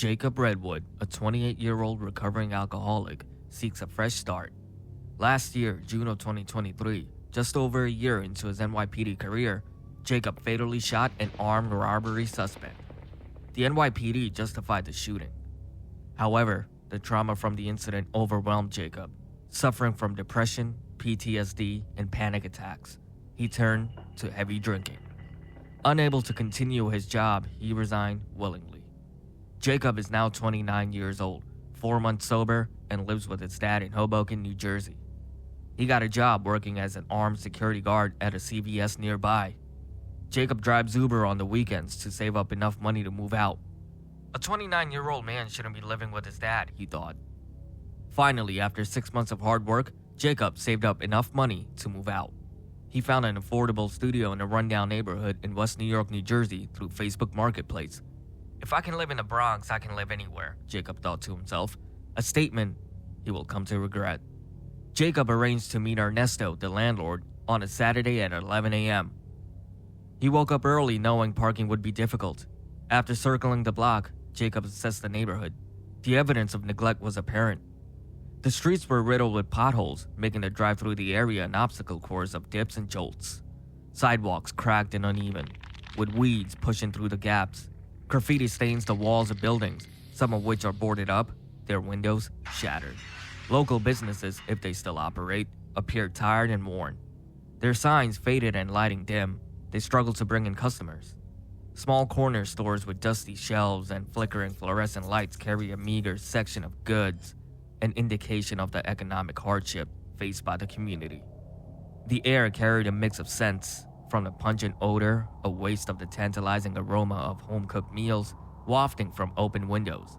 Jacob Redwood, a 28-year-old recovering alcoholic, seeks a fresh start. Last year, June of 2023, just over a year into his NYPD career, Jacob fatally shot an armed robbery suspect. The NYPD justified the shooting. However, the trauma from the incident overwhelmed Jacob. Suffering from depression, PTSD, and panic attacks, he turned to heavy drinking. Unable to continue his job, he resigned willingly. Jacob is now 29 years old, 4 months sober, and lives with his dad in Hoboken, New Jersey. He got a job working as an armed security guard at a CVS nearby. Jacob drives Uber on the weekends to save up enough money to move out. A 29-year-old man shouldn't be living with his dad, he thought. Finally, after 6 months of hard work, Jacob saved up enough money to move out. He found an affordable studio in a rundown neighborhood in West New York, New Jersey through Facebook Marketplace. If I can live in the Bronx, I can live anywhere, Jacob thought to himself, a statement he will come to regret. Jacob arranged to meet Ernesto, the landlord, on a Saturday at 11 a.m. He woke up early knowing parking would be difficult. After circling the block, Jacob assessed the neighborhood. The evidence of neglect was apparent. The streets were riddled with potholes, making the drive through the area an obstacle course of dips and jolts. Sidewalks cracked and uneven, with weeds pushing through the gaps. Graffiti stains the walls of buildings, some of which are boarded up, their windows shattered. Local businesses, if they still operate, appeared tired and worn. Their signs faded and lighting dim. They struggled to bring in customers. Small corner stores with dusty shelves and flickering fluorescent lights carry a meager section of goods, an indication of the economic hardship faced by the community. The air carried a mix of scents, from the pungent odor, a waste of the tantalizing aroma of home-cooked meals, wafting from open windows.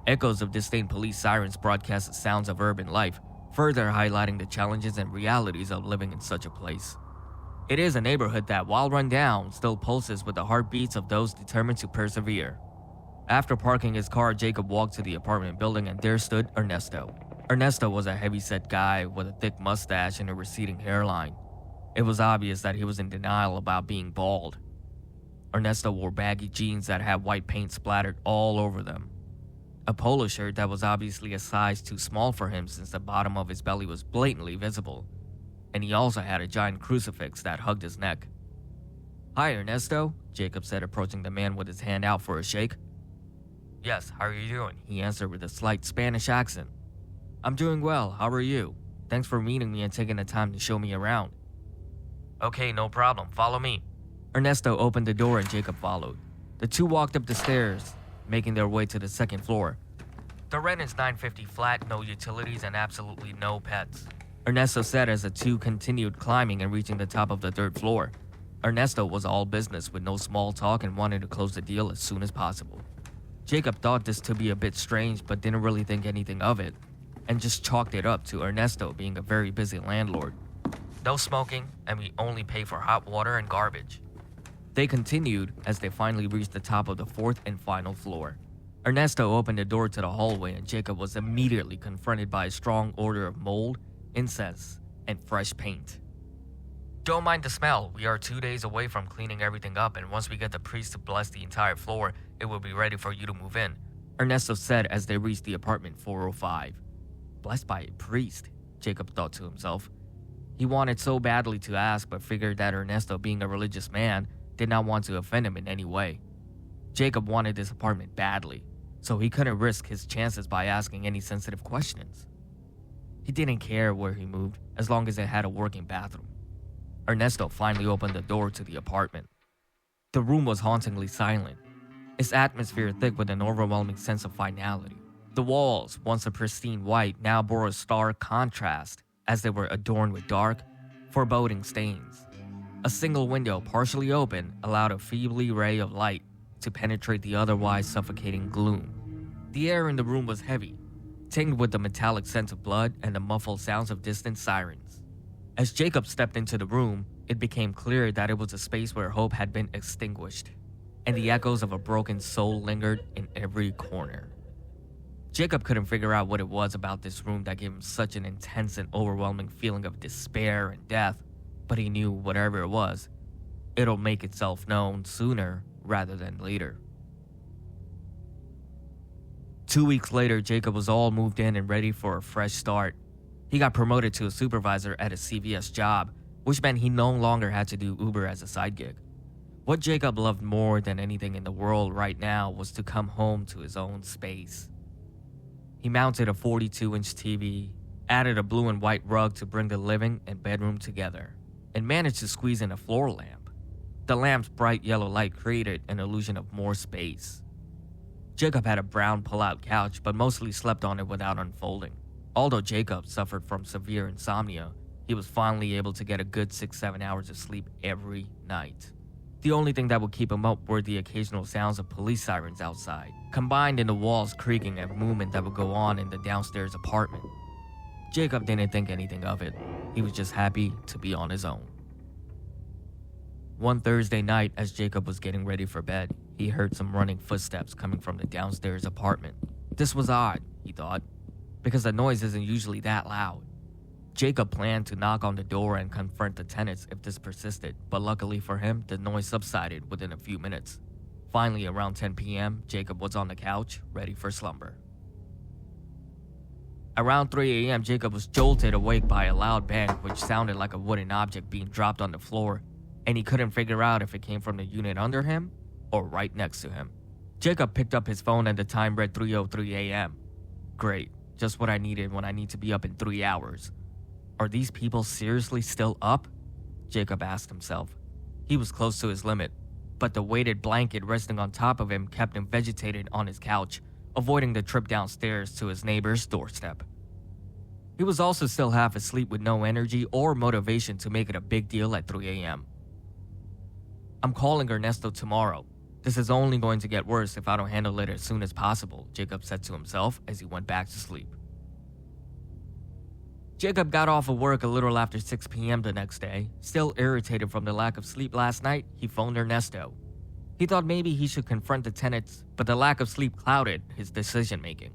Echoes of distant police sirens broadcast the sounds of urban life, further highlighting the challenges and realities of living in such a place. It is a neighborhood that, while run down, still pulses with the heartbeats of those determined to persevere. After parking his car, Jacob walked to the apartment building and there stood Ernesto. Ernesto was a heavy-set guy with a thick mustache and a receding hairline. It was obvious that he was in denial about being bald. Ernesto wore baggy jeans that had white paint splattered all over them. A polo shirt that was obviously a size too small for him since the bottom of his belly was blatantly visible. And he also had a giant crucifix that hugged his neck. "Hi, Ernesto," Jacob said, approaching the man with his hand out for a shake. "Yes, how are you doing?" he answered with a slight Spanish accent. "I'm doing well, how are you? Thanks for meeting me and taking the time to show me around." "Okay, no problem, follow me." Ernesto opened the door and Jacob followed. The two walked up the stairs, making their way to the second floor. "The rent is $9.50 flat, no utilities, and absolutely no pets," Ernesto said as the two continued climbing and reaching the top of the third floor. Ernesto was all business with no small talk and wanted to close the deal as soon as possible. Jacob thought this to be a bit strange but didn't really think anything of it, and just chalked it up to Ernesto being a very busy landlord. "No smoking, and we only pay for hot water and garbage." They continued as they finally reached the top of the fourth and final floor. Ernesto opened the door to the hallway and Jacob was immediately confronted by a strong odor of mold, incense, and fresh paint. "Don't mind the smell. We are 2 days away from cleaning everything up, and once we get the priest to bless the entire floor, it will be ready for you to move in," Ernesto said as they reached the apartment 405. Blessed by a priest, Jacob thought to himself. He wanted so badly to ask, but figured that Ernesto, being a religious man, did not want to offend him in any way. Jacob wanted this apartment badly, so he couldn't risk his chances by asking any sensitive questions. He didn't care where he moved, as long as it had a working bathroom. Ernesto finally opened the door to the apartment. The room was hauntingly silent, its atmosphere thick with an overwhelming sense of finality. The walls, once a pristine white, now bore a stark contrast as they were adorned with dark, foreboding stains. A single window, partially open, allowed a feeble ray of light to penetrate the otherwise suffocating gloom. The air in the room was heavy, tinged with the metallic scent of blood and the muffled sounds of distant sirens. As Jacob stepped into the room, it became clear that it was a space where hope had been extinguished, and the echoes of a broken soul lingered in every corner. Jacob couldn't figure out what it was about this room that gave him such an intense and overwhelming feeling of despair and death, but he knew whatever it was, it'll make itself known sooner rather than later. 2 weeks later, Jacob was all moved in and ready for a fresh start. He got promoted to a supervisor at a CVS job, which meant he no longer had to do Uber as a side gig. What Jacob loved more than anything in the world right now was to come home to his own space. He mounted a 42-inch TV, added a blue and white rug to bring the living and bedroom together, and managed to squeeze in a floor lamp. The lamp's bright yellow light created an illusion of more space. Jacob had a brown pull-out couch, but mostly slept on it without unfolding. Although Jacob suffered from severe insomnia, he was finally able to get a good 6-7 hours of sleep every night. The only thing that would keep him up were the occasional sounds of police sirens outside, combined in the walls creaking and movement that would go on in the downstairs apartment. Jacob didn't think anything of it. He was just happy to be on his own. One Thursday night, as Jacob was getting ready for bed, he heard some running footsteps coming from the downstairs apartment. This was odd, he thought, because the noise isn't usually that loud. Jacob planned to knock on the door and confront the tenants if this persisted, but luckily for him, the noise subsided within a few minutes. Finally, around 10 p.m., Jacob was on the couch, ready for slumber. Around 3 a.m., Jacob was jolted awake by a loud bang which sounded like a wooden object being dropped on the floor, and he couldn't figure out if it came from the unit under him or right next to him. Jacob picked up his phone and the time read 3:03 a.m. Great, just what I needed when I need to be up in 3 hours. Are these people seriously still up? Jacob asked himself. He was close to his limit, but the weighted blanket resting on top of him kept him vegetated on his couch, avoiding the trip downstairs to his neighbor's doorstep. He was also still half asleep with no energy or motivation to make it a big deal at 3 a.m. I'm calling Ernesto tomorrow. This is only going to get worse if I don't handle it as soon as possible, Jacob said to himself as he went back to sleep. Jacob got off of work a little after 6 p.m. the next day. Still irritated from the lack of sleep last night, he phoned Ernesto. He thought maybe he should confront the tenants, but the lack of sleep clouded his decision-making.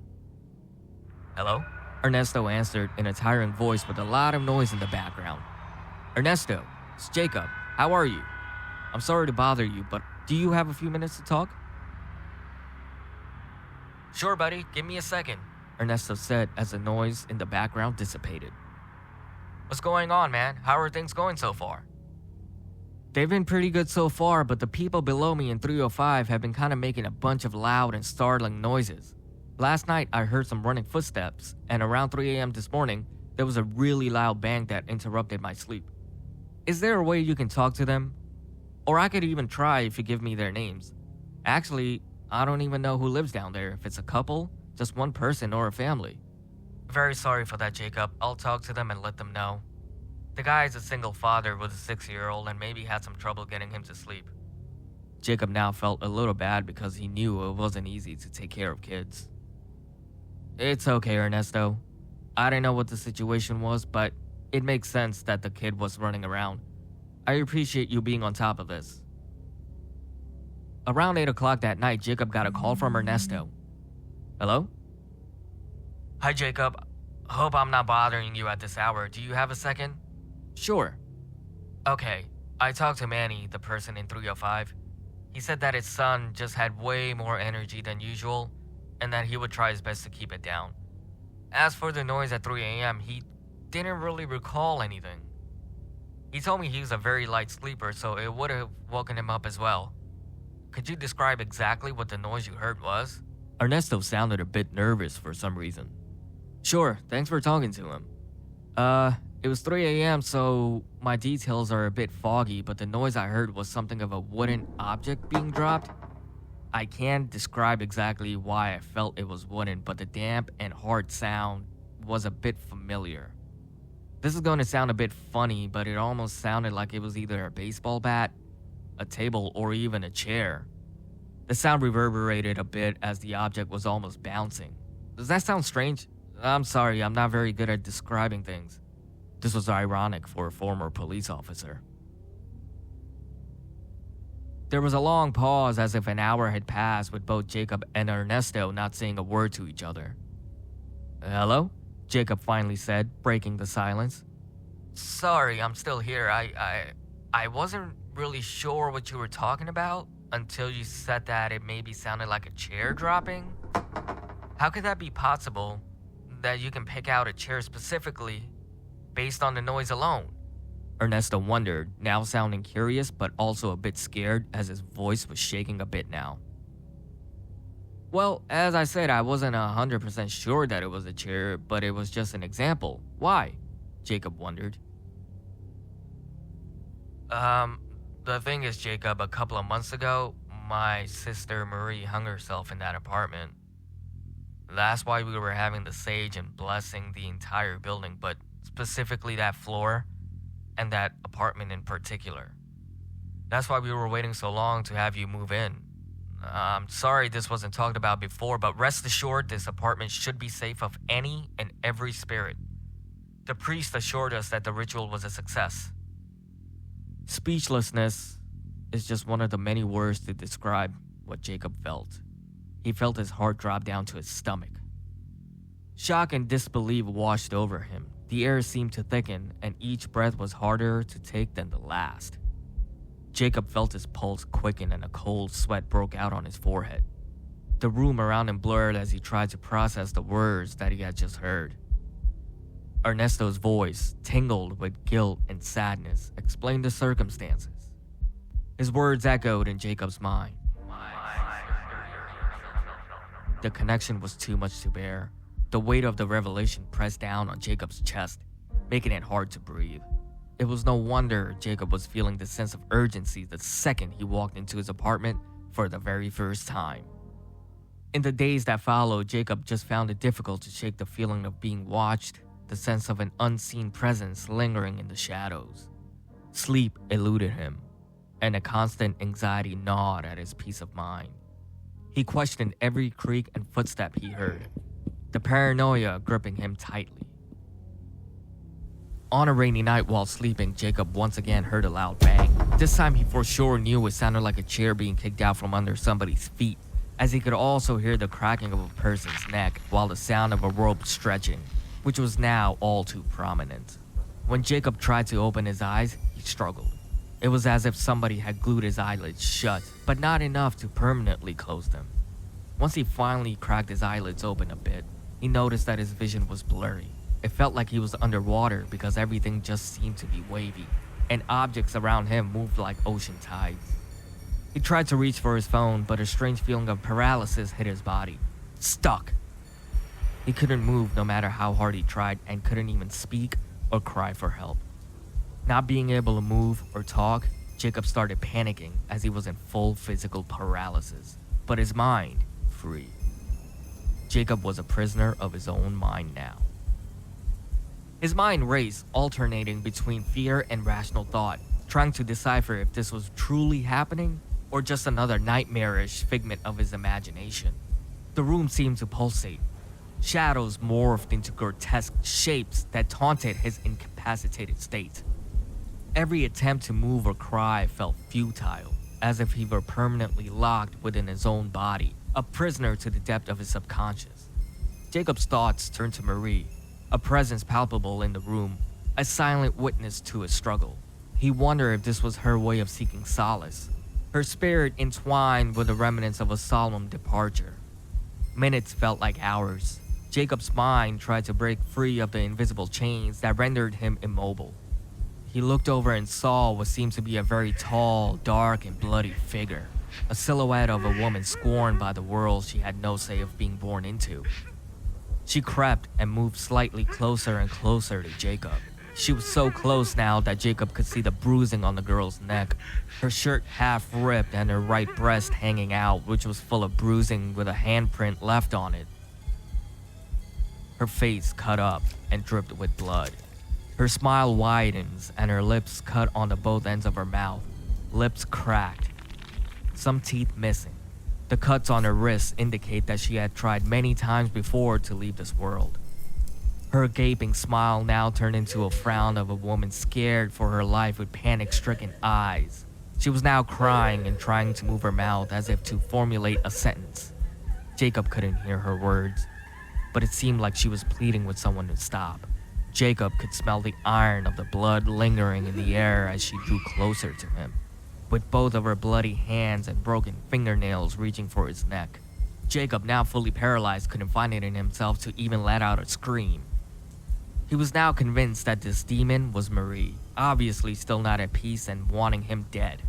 Hello? Ernesto answered in a tiring voice with a lot of noise in the background. Ernesto, it's Jacob. How are you? I'm sorry to bother you, but do you have a few minutes to talk? Sure, buddy. Give me a second, Ernesto said as the noise in the background dissipated. What's going on, man? How are things going so far? They've been pretty good so far, but the people below me in 305 have been kind of making a bunch of loud and startling noises. Last night, I heard some running footsteps, and around 3 a.m. this morning, there was a really loud bang that interrupted my sleep. Is there a way you can talk to them? Or I could even try if you give me their names. Actually, I don't even know who lives down there, if it's a couple, just one person, or a family. Very sorry for that, Jacob. I'll talk to them and let them know. The guy is a single father with a 6-year-old and maybe had some trouble getting him to sleep. Jacob now felt a little bad because he knew it wasn't easy to take care of kids. It's okay, Ernesto. I didn't know what the situation was, but it makes sense that the kid was running around. I appreciate you being on top of this. Around 8 o'clock that night, Jacob got a call from Ernesto. Hello? Hi, Jacob. Hope I'm not bothering you at this hour. Do you have a second? Sure. Okay, I talked to Manny, the person in 305. He said that his son just had way more energy than usual, and that he would try his best to keep it down. As for the noise at 3 a.m., he didn't really recall anything. He told me he was a very light sleeper, so it would have woken him up as well. Could you describe exactly what the noise you heard was? Ernesto sounded a bit nervous for some reason. Sure, thanks for talking to him. It was 3 a.m., so my details are a bit foggy, but the noise I heard was something of a wooden object being dropped. I can't describe exactly why I felt it was wooden, but the damp and hard sound was a bit familiar. This is going to sound a bit funny, but it almost sounded like it was either a baseball bat, a table, or even a chair. The sound reverberated a bit as the object was almost bouncing. Does that sound strange? I'm sorry, I'm not very good at describing things. This was ironic for a former police officer. There was a long pause as if an hour had passed with both Jacob and Ernesto not saying a word to each other. Hello? Jacob finally said, breaking the silence. Sorry, I'm still here. I wasn't really sure what you were talking about until you said that it maybe sounded like a chair dropping. How could that be possible that you can pick out a chair specifically based on the noise alone? Ernesto wondered, now sounding curious but also a bit scared as his voice was shaking a bit now. Well, as I said, I wasn't 100% sure that it was a chair, but it was just an example. Why? Jacob wondered. The thing is, Jacob, a couple of months ago, my sister Marie hung herself in that apartment. That's why we were having the sage and blessing the entire building, but specifically that floor and that apartment in particular. That's why we were waiting so long to have you move in. I'm sorry this wasn't talked about before, but rest assured this apartment should be safe of any and every spirit. The priest assured us that the ritual was a success. Speechlessness is just one of the many words to describe what Jacob felt. He felt his heart drop down to his stomach. Shock and disbelief washed over him. The air seemed to thicken, and each breath was harder to take than the last. Jacob felt his pulse quicken and a cold sweat broke out on his forehead. The room around him blurred as he tried to process the words that he had just heard. Ernesto's voice, tingled with guilt and sadness, explained the circumstances. His words echoed in Jacob's mind. The connection was too much to bear. The weight of the revelation pressed down on Jacob's chest, making it hard to breathe. It was no wonder Jacob was feeling the sense of urgency the second he walked into his apartment for the very first time. In the days that followed, Jacob just found it difficult to shake the feeling of being watched, the sense of an unseen presence lingering in the shadows. Sleep eluded him, and a constant anxiety gnawed at his peace of mind. He questioned every creak and footstep he heard, the paranoia gripping him tightly. On a rainy night while sleeping, Jacob once again heard a loud bang. This time he for sure knew it sounded like a chair being kicked out from under somebody's feet, as he could also hear the cracking of a person's neck while the sound of a rope stretching, which was now all too prominent. When Jacob tried to open his eyes, he struggled. It was as if somebody had glued his eyelids shut, but not enough to permanently close them. Once he finally cracked his eyelids open a bit, he noticed that his vision was blurry. It felt like he was underwater because everything just seemed to be wavy, and objects around him moved like ocean tides. He tried to reach for his phone, but a strange feeling of paralysis hit his body. Stuck! He couldn't move no matter how hard he tried and couldn't even speak or cry for help. Not being able to move or talk, Jacob started panicking as he was in full physical paralysis, but his mind free. Jacob was a prisoner of his own mind now. His mind raced, alternating between fear and rational thought, trying to decipher if this was truly happening or just another nightmarish figment of his imagination. The room seemed to pulsate. Shadows morphed into grotesque shapes that taunted his incapacitated state. Every attempt to move or cry felt futile, as if he were permanently locked within his own body, a prisoner to the depth of his subconscious. Jacob's thoughts turned to Marie, a presence palpable in the room, a silent witness to his struggle. He wondered if this was her way of seeking solace, her spirit entwined with the remnants of a solemn departure. Minutes felt like hours. Jacob's mind tried to break free of the invisible chains that rendered him immobile. He looked over and saw what seemed to be a very tall, dark, and bloody figure, a silhouette of a woman scorned by the world she had no say of being born into. She crept and moved slightly closer and closer to Jacob. She was so close now that Jacob could see the bruising on the girl's neck, her shirt half ripped and her right breast hanging out, which was full of bruising with a handprint left on it. Her face cut up and dripped with blood. Her smile widens and her lips cut onto both ends of her mouth, lips cracked, some teeth missing. The cuts on her wrists indicate that she had tried many times before to leave this world. Her gaping smile now turned into a frown of a woman scared for her life with panic-stricken eyes. She was now crying and trying to move her mouth as if to formulate a sentence. Jacob couldn't hear her words, but it seemed like she was pleading with someone to stop. Jacob could smell the iron of the blood lingering in the air as she drew closer to him, with both of her bloody hands and broken fingernails reaching for his neck. Jacob, now fully paralyzed, couldn't find it in himself to even let out a scream. He was now convinced that this demon was Marie, obviously still not at peace and wanting him dead.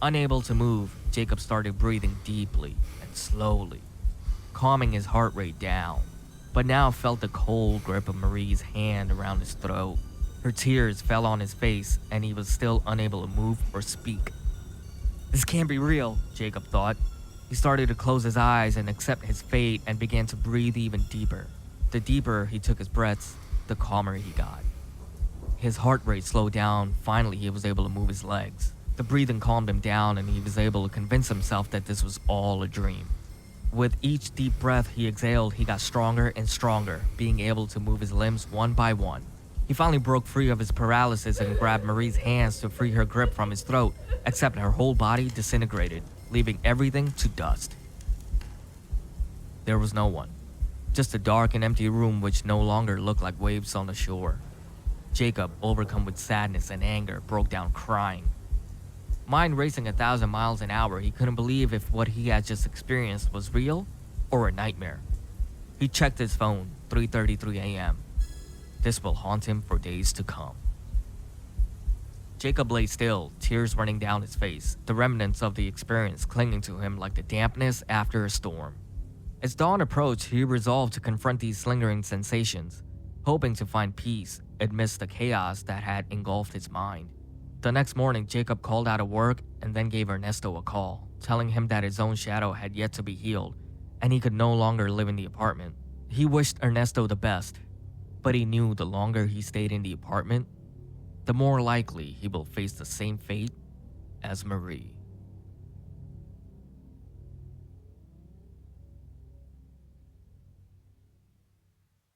Unable to move, Jacob started breathing deeply and slowly, calming his heart rate down, but now felt the cold grip of Marie's hand around his throat. Her tears fell on his face, and he was still unable to move or speak. This can't be real, Jacob thought. He started to close his eyes and accept his fate and began to breathe even deeper. The deeper he took his breaths, the calmer he got. His heart rate slowed down. Finally, he was able to move his legs. The breathing calmed him down, and he was able to convince himself that this was all a dream. With each deep breath he exhaled, he got stronger and stronger, being able to move his limbs one by one. He finally broke free of his paralysis and grabbed Marie's hands to free her grip from his throat, except her whole body disintegrated, leaving everything to dust. There was no one. Just a dark and empty room which no longer looked like waves on the shore. Jacob, overcome with sadness and anger, broke down crying. Mind racing 1,000 miles an hour, he couldn't believe if what he had just experienced was real or a nightmare. He checked his phone, 3:33 a.m. This will haunt him for days to come. Jacob lay still, tears running down his face, the remnants of the experience clinging to him like the dampness after a storm. As dawn approached, he resolved to confront these lingering sensations, hoping to find peace amidst the chaos that had engulfed his mind. The next morning, Jacob called out of work and then gave Ernesto a call, telling him that his own shadow had yet to be healed, and he could no longer live in the apartment. He wished Ernesto the best, but he knew the longer he stayed in the apartment, the more likely he will face the same fate as Marie.